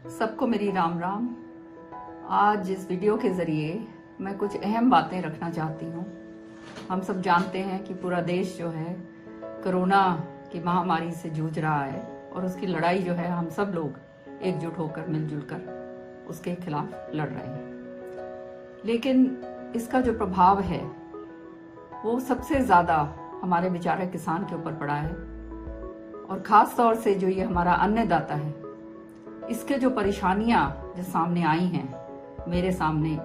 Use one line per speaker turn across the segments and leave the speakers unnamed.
सबको मेरी राम राम। आज इस वीडियो के ज़रिए मैं कुछ अहम बातें रखना चाहती हूँ। हम सब जानते हैं कि पूरा देश जो है कोरोना की महामारी से जूझ रहा है और उसकी लड़ाई जो है हम सब लोग एकजुट होकर मिलजुल कर उसके खिलाफ लड़ रहे हैं। लेकिन इसका जो प्रभाव है वो सबसे ज़्यादा हमारे बेचारे किसान के ऊपर पड़ा है और ख़ास तौर से जो ये हमारा अन्नदाता है, इसके जो परेशानियां जो सामने आई हैं मेरे सामने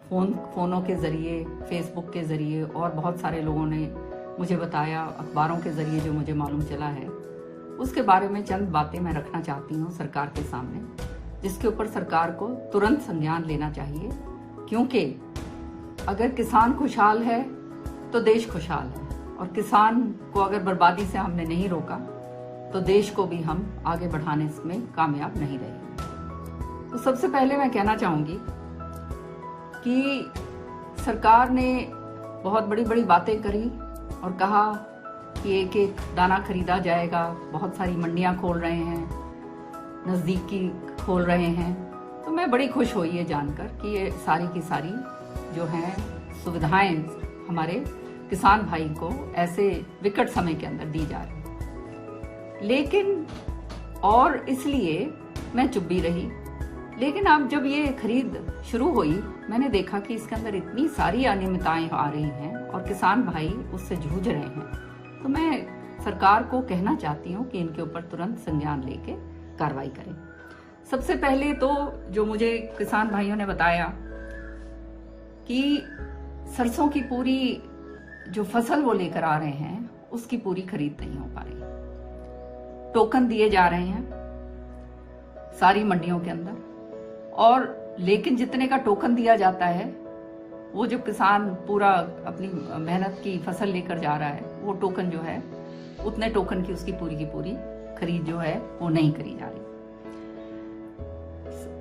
फ़ोनों के ज़रिए, फेसबुक के ज़रिए और बहुत सारे लोगों ने मुझे बताया, अखबारों के ज़रिए जो मुझे मालूम चला है, उसके बारे में चंद बातें मैं रखना चाहती हूँ सरकार के सामने, जिसके ऊपर सरकार को तुरंत संज्ञान लेना चाहिए। क्योंकि अगर किसान खुशहाल है तो देश खुशहाल है, और किसान को अगर बर्बादी से हमने नहीं रोका तो देश को भी हम आगे बढ़ाने में कामयाब नहीं रहेंगे। तो सबसे पहले मैं कहना चाहूंगी कि सरकार ने बहुत बड़ी बड़ी बातें करी और कहा कि एक एक दाना खरीदा जाएगा, बहुत सारी मंडियां खोल रहे हैं, नज़दीकी खोल रहे हैं। तो मैं बड़ी खुश हुई ये जानकर कि ये सारी की सारी जो हैं सुविधाएं हमारे किसान भाई को ऐसे विकट समय के अंदर दी जा रही। लेकिन और इसलिए मैं चुप भी रही। लेकिन अब जब ये खरीद शुरू हुई, मैंने देखा कि इसके अंदर इतनी सारी अनियमितताएं आ रही हैं और किसान भाई उससे जूझ रहे हैं। तो मैं सरकार को कहना चाहती हूँ कि इनके ऊपर तुरंत संज्ञान लेके कार्रवाई करें। सबसे पहले तो जो मुझे किसान भाइयों ने बताया कि सरसों की पूरी जो फसल वो लेकर आ रहे हैं उसकी पूरी खरीद नहीं हो पा रही। टोकन दिए जा रहे हैं सारी मंडियों के अंदर, और लेकिन जितने का टोकन दिया जाता है वो जो किसान पूरा अपनी मेहनत की फसल लेकर जा रहा है, वो टोकन जो है उतने टोकन की उसकी पूरी खरीद जो है वो नहीं करी जा रही।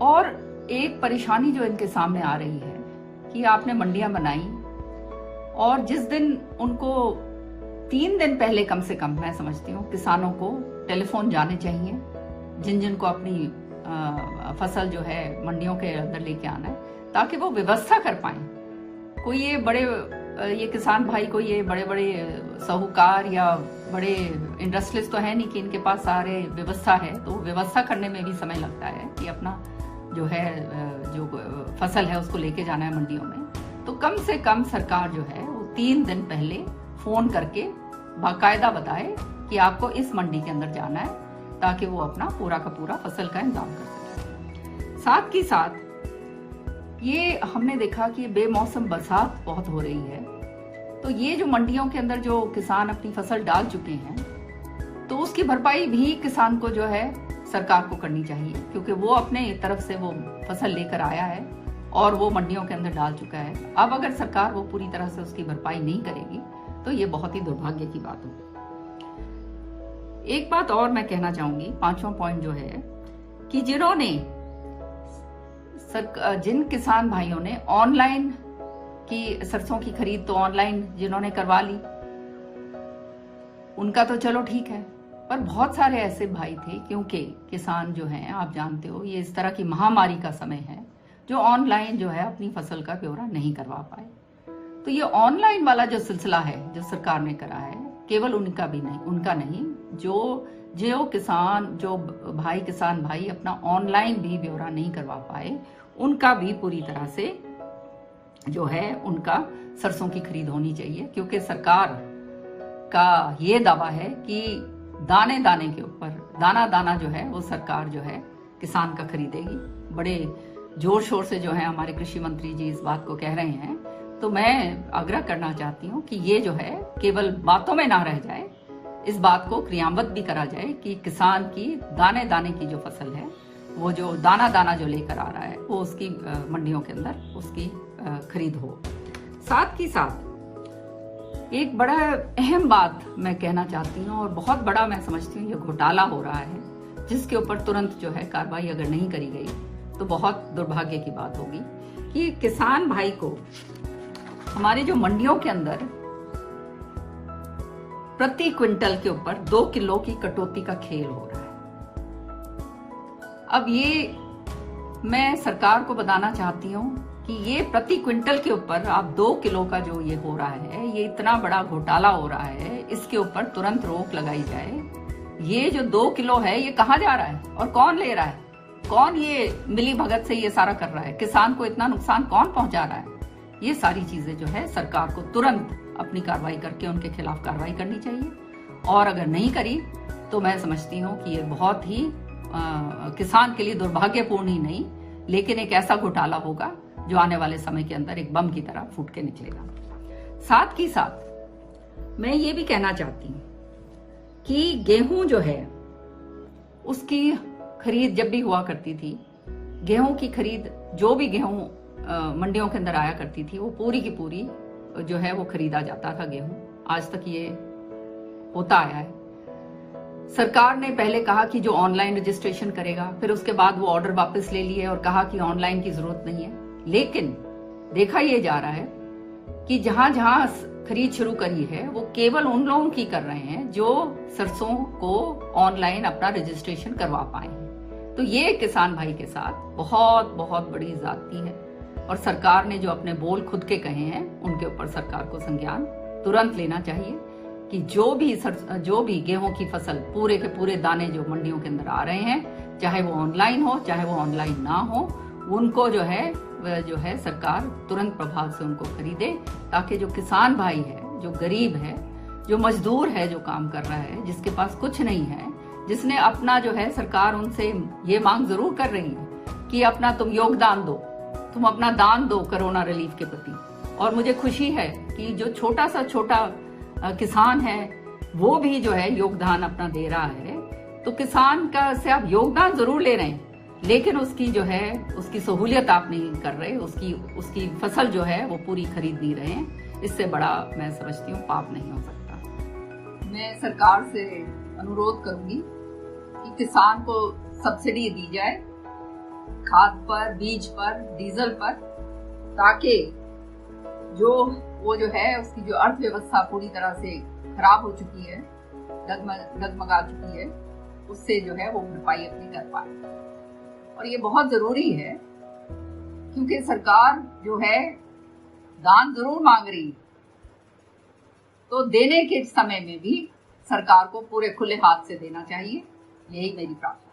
और एक परेशानी जो इनके सामने आ रही है कि आपने मंडियां बनाई और जिस दिन उनको 3 दिन पहले कम से कम, मैं समझती हूँ, किसानों को टेलीफोन जाने चाहिए जिन जिन को अपनी फसल जो है मंडियों के अंदर लेके आना है, ताकि वो व्यवस्था कर पाए। कोई ये किसान भाई कोई ये बड़े बड़े साहूकार या बड़े इंडस्ट्रियलिस्ट तो है नहीं कि इनके पास सारे व्यवस्था है। तो व्यवस्था करने में भी समय लगता है कि अपना जो है जो फसल है उसको लेके जाना है मंडियों में। तो कम से कम सरकार जो है वो 3 दिन पहले फोन करके बाकायदा बताए कि आपको इस मंडी के अंदर जाना है, ताकि वो अपना पूरा का पूरा फसल का इंतजाम कर सके। साथ ही साथ ये हमने देखा कि बेमौसम बरसात बहुत हो रही है। तो ये जो मंडियों के अंदर जो किसान अपनी फसल डाल चुके हैं, तो उसकी भरपाई भी किसान को जो है सरकार को करनी चाहिए, क्योंकि वो अपने तरफ से वो फसल लेकर आया है और वो मंडियों के अंदर डाल चुका है। अब अगर सरकार वो पूरी तरह से उसकी भरपाई नहीं करेगी तो ये बहुत ही दुर्भाग्य की बात होगी। एक बात और मैं कहना चाहूंगी, 5वां पॉइंट जो है कि जिन किसान भाइयों ने ऑनलाइन की सरसों की खरीद तो ऑनलाइन जिन्होंने करवा ली, उनका तो चलो ठीक है, पर बहुत सारे ऐसे भाई थे, क्योंकि किसान जो हैं आप जानते हो ये इस तरह की महामारी का समय है, जो ऑनलाइन जो है अपनी फसल का ब्यौरा नहीं करवा पाए। तो ये ऑनलाइन वाला जो सिलसिला है जो सरकार ने करा है, केवल उनका नहीं, जो किसान भाई अपना ऑनलाइन भी ब्यौरा नहीं करवा पाए, उनका भी पूरी तरह से जो है उनका सरसों की खरीद होनी चाहिए। क्योंकि सरकार का ये दावा है कि दाने दाने के ऊपर दाना जो है वो सरकार जो है किसान का खरीदेगी। बड़े जोर शोर से जो है हमारे कृषि मंत्री जी इस बात को कह रहे हैं। तो मैं आग्रह करना चाहती हूँ कि ये जो है केवल बातों में ना रह जाए, इस बात को क्रियान्वित भी करा जाए कि किसान की दाने दाने की जो फसल है, वो जो दाना जो लेकर आ रहा है, वो उसकी मंडियों के अंदर उसकी खरीद हो। साथ ही साथ एक बड़ा अहम बात मैं कहना चाहती हूँ, और बहुत बड़ा मैं समझती हूँ ये घोटाला हो रहा है, जिसके ऊपर तुरंत जो है कार्रवाई अगर नहीं करी गई तो बहुत दुर्भाग्य की बात होगी कि किसान भाई को हमारी जो मंडियों के अंदर प्रति क्विंटल के ऊपर 2 किलो की कटौती का खेल हो रहा है। अब ये मैं सरकार को बताना चाहती हूँ कि ये प्रति क्विंटल के ऊपर आप 2 किलो का जो ये हो रहा है, ये इतना बड़ा घोटाला हो रहा है, इसके ऊपर तुरंत रोक लगाई जाए। ये जो 2 किलो है ये कहाँ जा रहा है और कौन ले रहा है? कौन ये मिली भगत से ये सारा कर रहा है? किसान को इतना नुकसान कौन पहुंचा रहा है? ये सारी चीजें जो है सरकार को तुरंत अपनी कार्रवाई करके उनके खिलाफ कार्रवाई करनी चाहिए, और अगर नहीं करी तो मैं समझती हूँ कि ये बहुत ही किसान के लिए दुर्भाग्यपूर्ण ही नहीं, लेकिन एक ऐसा घोटाला होगा जो आने वाले समय के अंदर एक बम की तरह फूट के निकलेगा। साथ ही साथ मैं ये भी कहना चाहती हूँ कि गेहूं जो है उसकी खरीद जब भी हुआ करती थी, गेहूं की खरीद, जो भी गेहूं मंडियों के अंदर आया करती थी, वो पूरी की पूरी जो है वो खरीदा जाता था गेहूं। आज तक ये होता आया है। सरकार ने पहले कहा कि जो ऑनलाइन रजिस्ट्रेशन करेगा, फिर उसके बाद वो ऑर्डर वापस ले लिए और कहा कि ऑनलाइन की जरूरत नहीं है। लेकिन देखा यह जा रहा है कि जहां जहां खरीद शुरू करी है वो केवल उन लोगों की कर रहे हैं जो सरसों को ऑनलाइन अपना रजिस्ट्रेशन करवा पाए हैं। तो ये किसान भाई के साथ बहुत बहुत बड़ी ज्यादती है, और सरकार ने जो अपने बोल खुद के कहे हैं उनके ऊपर सरकार को संज्ञान तुरंत लेना चाहिए कि जो भी गेहूं की फसल, पूरे के पूरे दाने जो मंडियों के अंदर आ रहे हैं, चाहे वो ऑनलाइन हो चाहे वो ऑनलाइन ना हो, उनको जो है सरकार तुरंत प्रभाव से उनको खरीदे, ताकि जो किसान भाई है, जो गरीब है, जो मजदूर है, जो काम कर रहा है, जिसके पास कुछ नहीं है, जिसने अपना जो है, सरकार उनसे ये मांग जरूर कर रही है कि अपना तुम योगदान दो, तुम अपना दान दो कोरोना रिलीफ के प्रति। और मुझे खुशी है कि जो छोटा किसान है वो भी जो है योगदान अपना दे रहा है। तो किसान का से आप योगदान जरूर ले रहे हैं, लेकिन उसकी जो है उसकी सहूलियत आप नहीं कर रहे, उसकी फसल जो है वो पूरी खरीद नहीं रहे हैं। इससे बड़ा मैं समझती हूँ पाप नहीं हो सकता। मैं सरकार से अनुरोध करूंगी कि किसान को सब्सिडी दी जाए, खाद पर, बीज पर, डीजल पर, ताकि वो जो है उसकी जो अर्थव्यवस्था पूरी तरह से खराब हो चुकी है, डगमगा चुकी है, उससे जो है वो भरपाई अपनी कर पाए। और ये बहुत जरूरी है क्योंकि सरकार जो है दान जरूर मांग रही है, तो देने के समय में भी सरकार को पूरे खुले हाथ से देना चाहिए। यही मेरी प्रार्थना।